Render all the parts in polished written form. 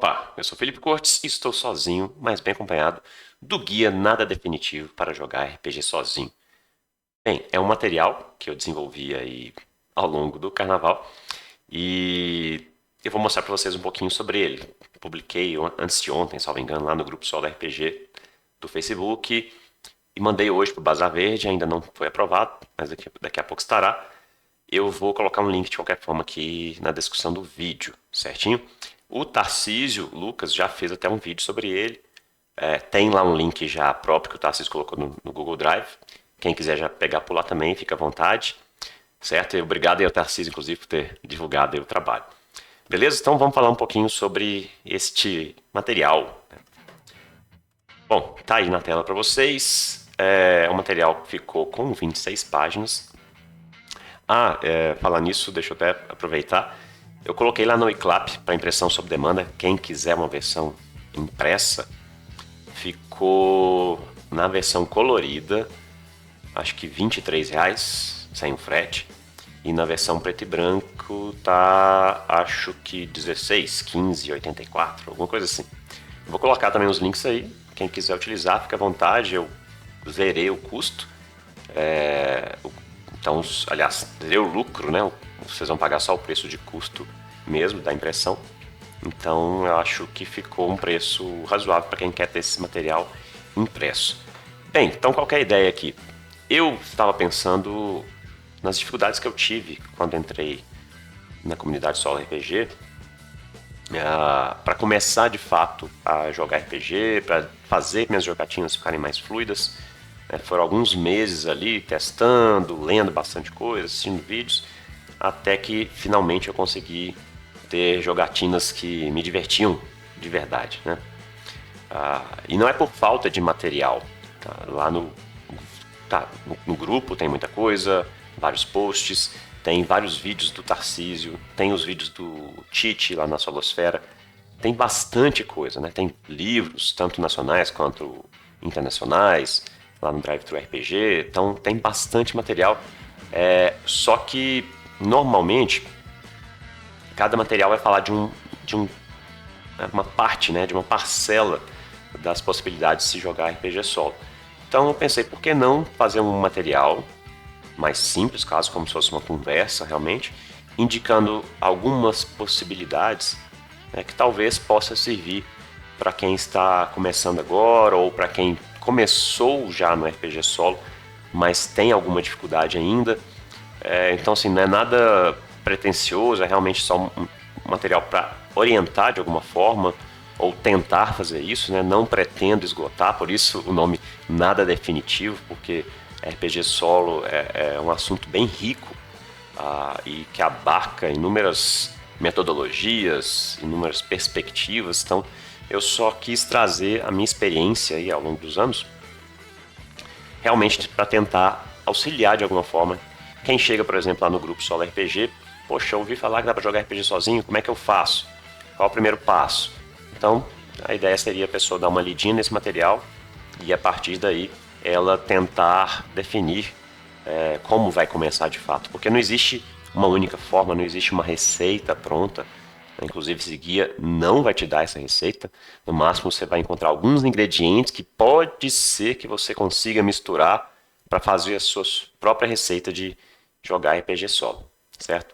Opa, eu sou Felipe Cortes e estou sozinho, mas bem acompanhado, do guia Nada Definitivo para jogar RPG sozinho. Bem, é um material que eu desenvolvi aí ao longo do carnaval e eu vou mostrar para vocês um pouquinho sobre ele. Publiquei antes de ontem, salvo engano, lá no grupo Solo RPG do Facebook e mandei hoje para o Bazar Verde, ainda não foi aprovado, mas daqui a pouco estará. Eu vou colocar um link de qualquer forma aqui na descrição do vídeo, certinho? O Tarcísio Lucas já fez até um vídeo sobre ele. Tem lá um link já próprio que o Tarcísio colocou no Google Drive. Quem quiser já pegar por lá também, fica à vontade. Certo? E obrigado aí ao Tarcísio, inclusive, por ter divulgado aí o trabalho. Beleza? Então vamos falar um pouquinho sobre este material. Bom, tá aí na tela para vocês. O material ficou com 26 páginas. Falar nisso, deixa eu até aproveitar. Eu coloquei lá no iClap para impressão sob demanda. Quem quiser uma versão impressa, ficou na versão colorida, acho que R$ 23, sem o frete. E na versão preto e branco tá, acho que 16, 15,84, alguma coisa assim. Vou colocar também os links aí. Quem quiser utilizar, fica à vontade. Eu zerei o custo. Então, aliás, zerei o lucro, né? Vocês vão pagar só o preço de custo mesmo da impressão. Então, eu acho que ficou um preço razoável para quem quer ter esse material impresso. Bem, então qual que é a ideia aqui? Eu estava pensando nas dificuldades que eu tive quando entrei na comunidade Solo RPG, para começar de fato a jogar RPG, para fazer minhas jogatinas ficarem mais fluidas. Foram alguns meses ali testando, lendo bastante coisa, assistindo vídeos, até que finalmente eu consegui ter jogatinas que me divertiam de verdade, né? E não é por falta de material. Tá? Lá no grupo tem muita coisa, vários posts, tem vários vídeos do Tarcísio, tem os vídeos do Tite lá na Solosfera, tem bastante coisa, né? Tem livros, tanto nacionais quanto internacionais, lá no Drive-Thru RPG, então tem bastante material. Só que normalmente cada material vai falar uma parte, né, de uma parcela das possibilidades de se jogar RPG solo. Então eu pensei, por que não fazer um material mais simples, caso como se fosse uma conversa realmente, indicando algumas possibilidades, né, que talvez possa servir para quem está começando agora ou para quem começou já no RPG solo, mas tem alguma dificuldade ainda. Então, assim, não é nada pretensioso, é realmente só um material para orientar de alguma forma ou tentar fazer isso, né? Não pretendo esgotar, por isso o nome Nada Definitivo, porque RPG solo é um assunto bem rico e que abarca inúmeras metodologias, inúmeras perspectivas. Então, eu só quis trazer a minha experiência aí ao longo dos anos, realmente para tentar auxiliar de alguma forma quem chega, por exemplo, lá no grupo Solo RPG. Poxa, eu ouvi falar que dá para jogar RPG sozinho, como é que eu faço? Qual é o primeiro passo? Então, a ideia seria a pessoa dar uma lidinha nesse material e a partir daí ela tentar definir como vai começar de fato, porque não existe uma única forma, não existe uma receita pronta. Inclusive, esse guia não vai te dar essa receita. No máximo, você vai encontrar alguns ingredientes que pode ser que você consiga misturar para fazer a sua própria receita de jogar RPG solo, certo?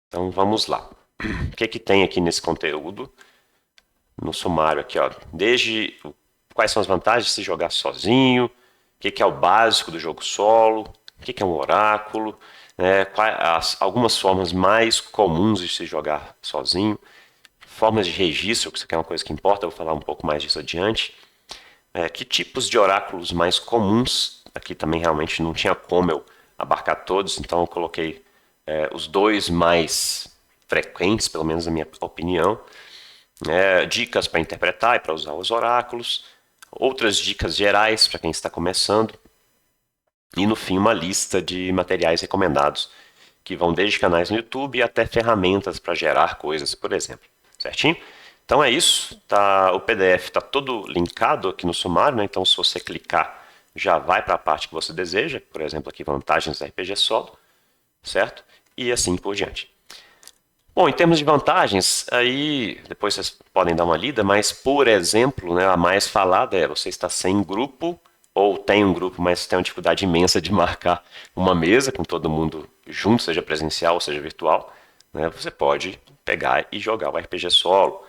Então, vamos lá. O que tem aqui nesse conteúdo? No sumário aqui, ó, desde quais são as vantagens de se jogar sozinho, o que é o básico do jogo solo, o que é um oráculo, né, algumas formas mais comuns de se jogar sozinho, formas de registro, que isso aqui é uma coisa que importa, eu vou falar um pouco mais disso adiante, que tipos de oráculos mais comuns, aqui também realmente não tinha como eu abarcar todos, então eu coloquei os dois mais frequentes, pelo menos na minha opinião, dicas para interpretar e para usar os oráculos, outras dicas gerais para quem está começando, e no fim uma lista de materiais recomendados, que vão desde canais no YouTube até ferramentas para gerar coisas, por exemplo. Certinho? Então é isso, o PDF está todo linkado aqui no sumário, né? Então se você clicar, já vai para a parte que você deseja, por exemplo aqui vantagens da RPG solo, certo? E assim por diante. Bom, em termos de vantagens, aí depois vocês podem dar uma lida, mas, por exemplo, né, a mais falada é você está sem grupo, ou tem um grupo, mas tem uma dificuldade imensa de marcar uma mesa com todo mundo junto, seja presencial ou seja virtual, né, você pode pegar e jogar o RPG solo,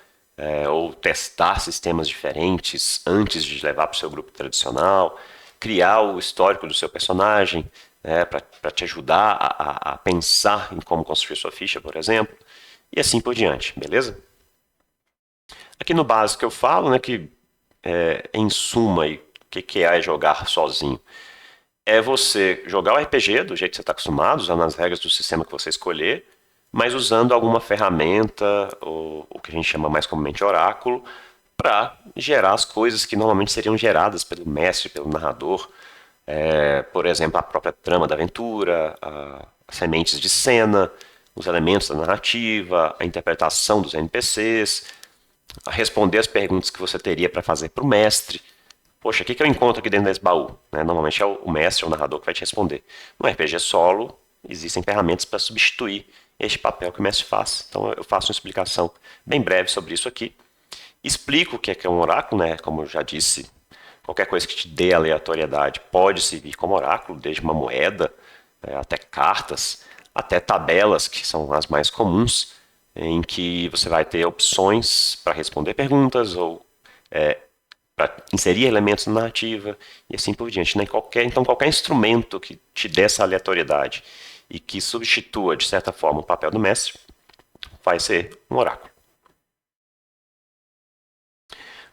ou testar sistemas diferentes antes de levar para o seu grupo tradicional, criar o histórico do seu personagem, para te ajudar a pensar em como construir sua ficha, por exemplo, e assim por diante, beleza? Aqui no básico eu falo, né, que em suma, o que é jogar sozinho? É você jogar o RPG do jeito que você está acostumado, usando as regras do sistema que você escolher, mas usando alguma ferramenta, ou o que a gente chama mais comumente oráculo, para gerar as coisas que normalmente seriam geradas pelo mestre, pelo narrador. Por exemplo, a própria trama da aventura, as sementes de cena, os elementos da narrativa, a interpretação dos NPCs, a responder as perguntas que você teria para fazer para o mestre. Poxa, o que eu encontro aqui dentro desse baú? Né? Normalmente é o mestre, o narrador que vai te responder. No RPG solo, existem ferramentas para substituir este papel que o mestre faz. Então eu faço uma explicação bem breve sobre isso aqui. Explico o que é um oráculo, né? Como eu já disse, qualquer coisa que te dê aleatoriedade pode servir como oráculo, desde uma moeda, até cartas, até tabelas, que são as mais comuns, em que você vai ter opções para responder perguntas ou para inserir elementos na narrativa e assim por diante. Né? Então, qualquer instrumento que te dê essa aleatoriedade e que substitua, de certa forma, o papel do mestre, vai ser um oráculo.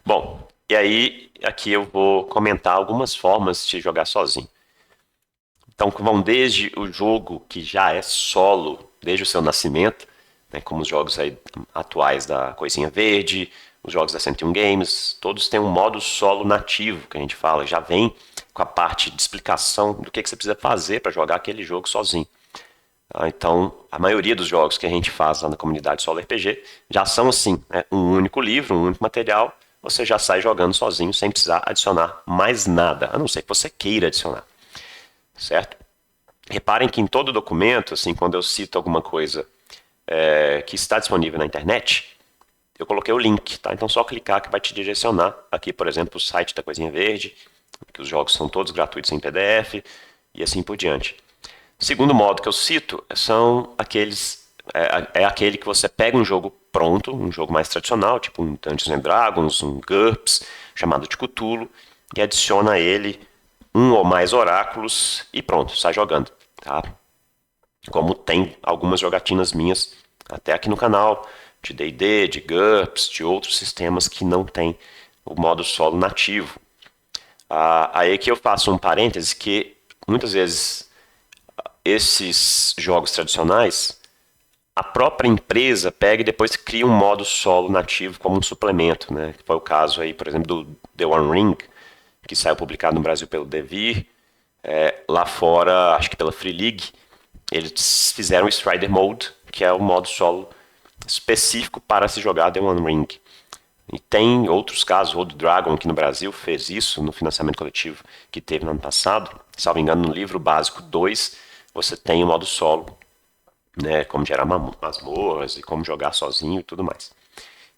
Bom, e aí aqui eu vou comentar algumas formas de jogar sozinho. Então, vão desde o jogo que já é solo, desde o seu nascimento, né, como os jogos aí atuais da Coisinha Verde, os jogos da 101 Games, todos têm um modo solo nativo, que a gente fala, já vem com a parte de explicação do que você precisa fazer para jogar aquele jogo sozinho. Então, a maioria dos jogos que a gente faz lá na comunidade Solo RPG já são assim, né, um único livro, um único material, você já sai jogando sozinho sem precisar adicionar mais nada, a não ser que você queira adicionar, certo? Reparem que em todo documento, assim, quando eu cito alguma coisa que está disponível na internet, eu coloquei o link, tá? Então só clicar que vai te direcionar aqui, por exemplo, o site da Coisinha Verde, que os jogos são todos gratuitos em PDF e assim por diante. Segundo modo que eu cito são aqueles aquele que você pega um jogo pronto, um jogo mais tradicional, tipo um Dungeons and Dragons, um GURPS, chamado de Cthulhu, e adiciona a ele um ou mais oráculos e pronto, sai jogando, tá? Como tem algumas jogatinas minhas até aqui no canal, de D&D, de GURPS, de outros sistemas que não tem o modo solo nativo. Aí que eu faço um parêntese que muitas vezes esses jogos tradicionais, a própria empresa pega e depois cria um modo solo nativo como um suplemento, né? Que foi o caso aí, por exemplo, do The One Ring, que saiu publicado no Brasil pelo Devir, lá fora, acho que pela Free League, eles fizeram o Strider Mode, que é o modo solo específico para se jogar The One Ring. E tem outros casos, o Old Dragon aqui no Brasil fez isso no financiamento coletivo que teve no ano passado. Salvo engano, no livro básico 2, você tem o modo solo, né, como gerar masmorras e como jogar sozinho e tudo mais.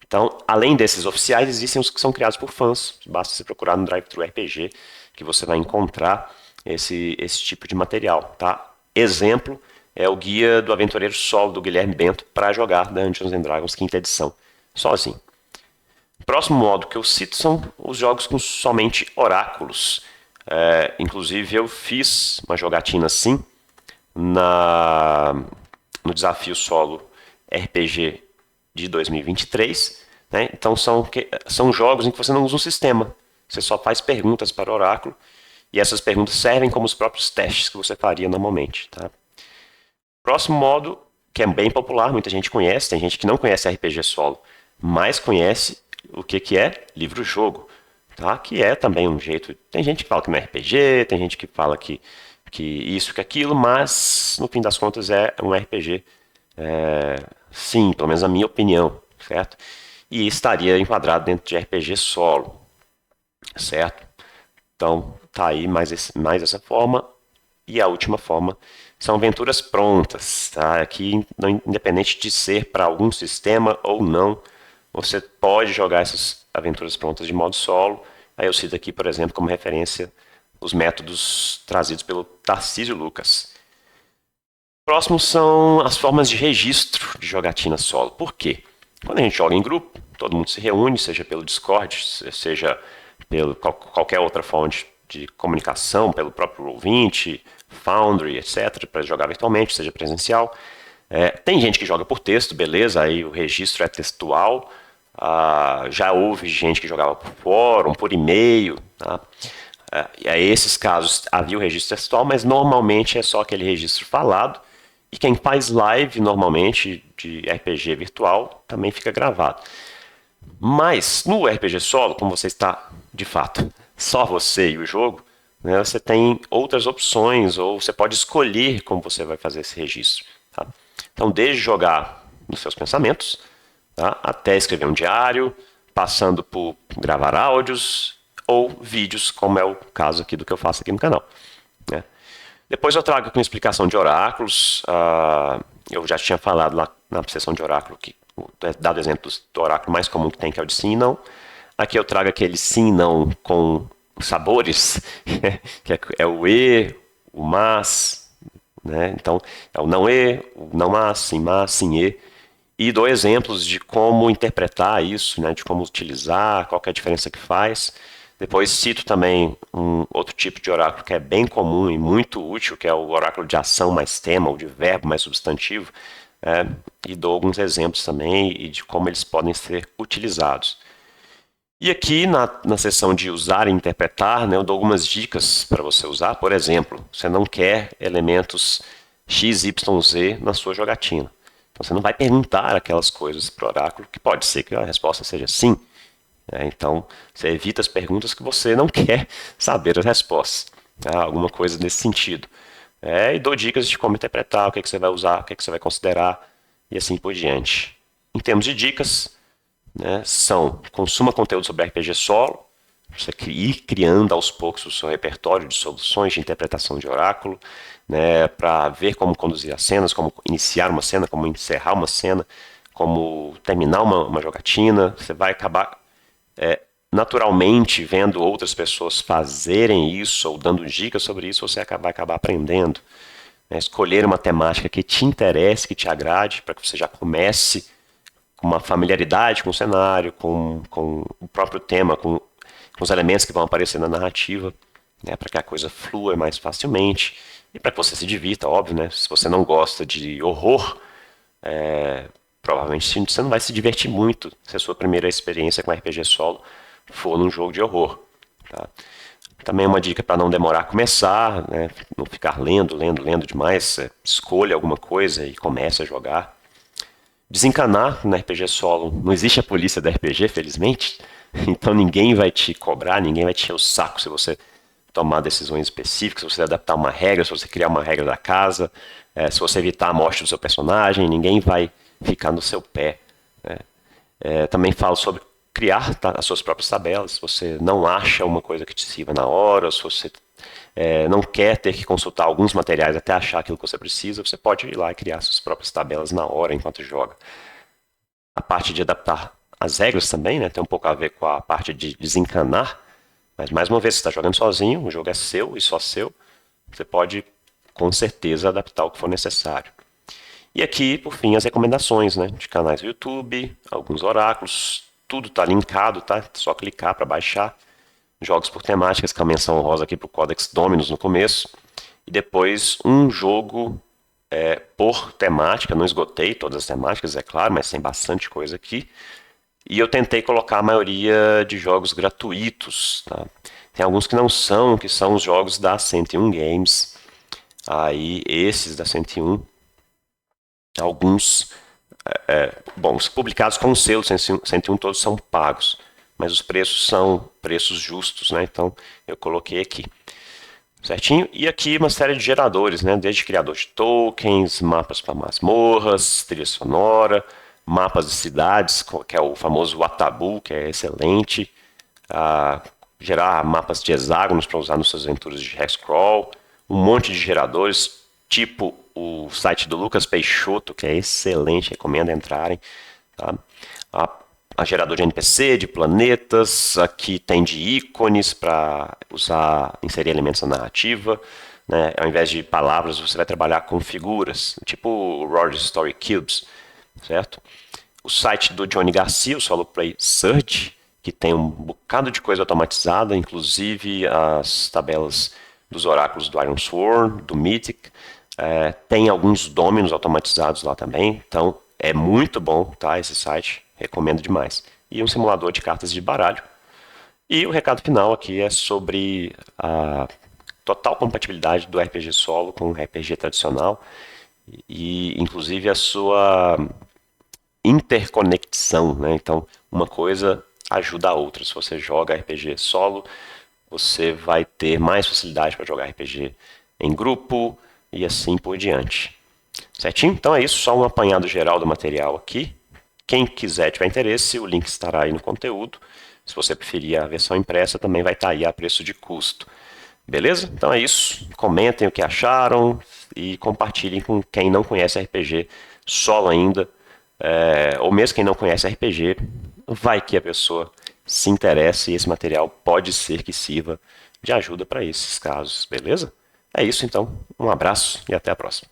Então, além desses oficiais, existem os que são criados por fãs. Basta você procurar no Drive-Thru RPG que você vai encontrar esse tipo de material, tá? Exemplo é o Guia do Aventureiro Solo do Guilherme Bento para jogar Dungeons and Dragons quinta edição, sozinho. O próximo modo que eu cito são os jogos com somente oráculos. Inclusive eu fiz uma jogatina assim no desafio solo RPG de 2023. Né? Então são jogos em que você não usa um sistema. Você só faz perguntas para o oráculo e essas perguntas servem como os próprios testes que você faria normalmente. Tá? Próximo modo, que é bem popular, muita gente conhece, tem gente que não conhece RPG solo, mas conhece o que é livro-jogo, tá? Que é também um jeito. Tem gente que fala que não é RPG, tem gente que fala que isso, que aquilo, mas no fim das contas é um RPG, sim, pelo menos a minha opinião, certo? E estaria enquadrado dentro de RPG solo, certo? Então, tá aí mais essa forma. E a última forma são aventuras prontas, tá? Aqui, independente de ser para algum sistema ou não, você pode jogar essas aventuras prontas de modo solo. Aí eu cito aqui, por exemplo, como referência, os métodos trazidos pelo Tarcísio Lucas. Próximos são as formas de registro de jogatina solo. Por quê? Quando a gente joga em grupo, todo mundo se reúne, seja pelo Discord, seja pelo qualquer outra forma de comunicação, pelo próprio Roll20, Foundry, etc., para jogar virtualmente, seja presencial. Tem gente que joga por texto, beleza, aí o registro é textual. Já houve gente que jogava por fórum, por e-mail, tá? E aí, esses casos havia o registro textual, mas normalmente é só aquele registro falado. E quem faz live normalmente de RPG virtual também fica gravado. Mas no RPG solo, como você está de fato só você e o jogo, né, você tem outras opções, ou você pode escolher como você vai fazer esse registro. Tá? Então, desde jogar nos seus pensamentos, tá, até escrever um diário, passando por gravar áudios ou vídeos, como é o caso aqui do que eu faço aqui no canal. Né? Depois eu trago aqui uma explicação de oráculos. Eu já tinha falado lá na sessão de oráculo, dado exemplo do oráculo mais comum que tem, que é o de sim e não. Aqui eu trago aquele sim e não com sabores, que é o e, o mas, né? Então é o não e, o não mas, sim e. E dou exemplos de como interpretar isso, né? De como utilizar, qual que é a diferença que faz. Depois cito também um outro tipo de oráculo que é bem comum e muito útil, que é o oráculo de ação mais tema, ou de verbo mais substantivo, e dou alguns exemplos também e de como eles podem ser utilizados. E aqui na seção de usar e interpretar, né, eu dou algumas dicas para você usar. Por exemplo, você não quer elementos X, Y, Z na sua jogatina. Então você não vai perguntar aquelas coisas para o oráculo, que pode ser que a resposta seja sim. Então, você evita as perguntas que você não quer saber as respostas. Tá? Alguma coisa nesse sentido. E dou dicas de como interpretar, o que você vai usar, o que você vai considerar, e assim por diante. Em termos de dicas, né, são: consuma conteúdo sobre RPG solo, você ir criando aos poucos o seu repertório de soluções de interpretação de oráculo, né, para ver como conduzir as cenas, como iniciar uma cena, como encerrar uma cena, como terminar uma jogatina. Você vai acabar naturalmente vendo outras pessoas fazerem isso ou dando dicas sobre isso, você vai acabar aprendendo. Escolher uma temática que te interesse, que te agrade, para que você já comece com uma familiaridade com o cenário, com o próprio tema, com os elementos que vão aparecer na narrativa, né, para que a coisa flua mais facilmente e para que você se divirta, óbvio, né? Se você não gosta de horror, provavelmente você não vai se divertir muito se a sua primeira experiência com RPG solo for num jogo de horror. Tá? Também uma dica para não demorar a começar, né? Não ficar lendo demais. Escolha alguma coisa e comece a jogar. Desencanar no RPG solo. Não existe a polícia da RPG, felizmente. Então ninguém vai te cobrar, ninguém vai te encher o saco se você tomar decisões específicas, se você adaptar uma regra, se você criar uma regra da casa, se você evitar a morte do seu personagem, ninguém vai ficar no seu pé. Né? Também falo sobre criar as suas próprias tabelas. Se você não acha uma coisa que te sirva na hora, ou se você não quer ter que consultar alguns materiais até achar aquilo que você precisa, você pode ir lá e criar suas próprias tabelas na hora enquanto joga. A parte de adaptar as regras também, né, tem um pouco a ver com a parte de desencanar, mas mais uma vez, você está jogando sozinho, o jogo é seu e só seu, você pode com certeza adaptar o que for necessário. E aqui, por fim, as recomendações, né, de canais do YouTube, alguns oráculos, tudo está linkado, tá? É só clicar para baixar. Jogos por temáticas, com a menção honrosa aqui para o Codex Dominus no começo. E depois um jogo por temática. Não esgotei todas as temáticas, é claro, mas tem bastante coisa aqui. E eu tentei colocar a maioria de jogos gratuitos. Tá? Tem alguns que não são, que são os jogos da 101 Games. Aí esses da 101, alguns... os publicados com o selo 101 todos são pagos, mas os preços são preços justos, né? Então eu coloquei aqui, certinho. E aqui uma série de geradores, né? Desde criador de tokens, mapas para masmorras, trilha sonora, mapas de cidades, que é o famoso Watabu, que é excelente, gerar mapas de hexágonos para usar nas suas aventuras de Hexcrawl, um monte de geradores, tipo o site do Lucas Peixoto, que é excelente, recomendo entrarem. Tá? A gerador de NPC, de planetas, aqui tem de ícones para usar, inserir elementos na narrativa. Né? Ao invés de palavras, você vai trabalhar com figuras, tipo o Roger Story Cubes, certo? O site do Johnny Garcia, o Solo Play Search, que tem um bocado de coisa automatizada, inclusive as tabelas dos oráculos do Iron Sword, do Mythic. Tem alguns domínios automatizados lá também, então é muito bom, tá, esse site, recomendo demais. E um simulador de cartas de baralho. E o recado final aqui é sobre a total compatibilidade do RPG solo com o RPG tradicional e inclusive a sua interconexão, né? Então, uma coisa ajuda a outra. Se você joga RPG solo, você vai ter mais facilidade para jogar RPG em grupo e assim por diante. Certinho? Então é isso, só um apanhado geral do material aqui. Quem quiser, tiver interesse, o link estará aí no conteúdo. Se você preferir a versão impressa, também vai estar aí a preço de custo. Beleza? Então é isso. Comentem o que acharam e compartilhem com quem não conhece RPG solo ainda. Ou mesmo quem não conhece RPG, vai que a pessoa se interessa e esse material pode ser que sirva de ajuda para esses casos, beleza? É isso então, um abraço e até a próxima.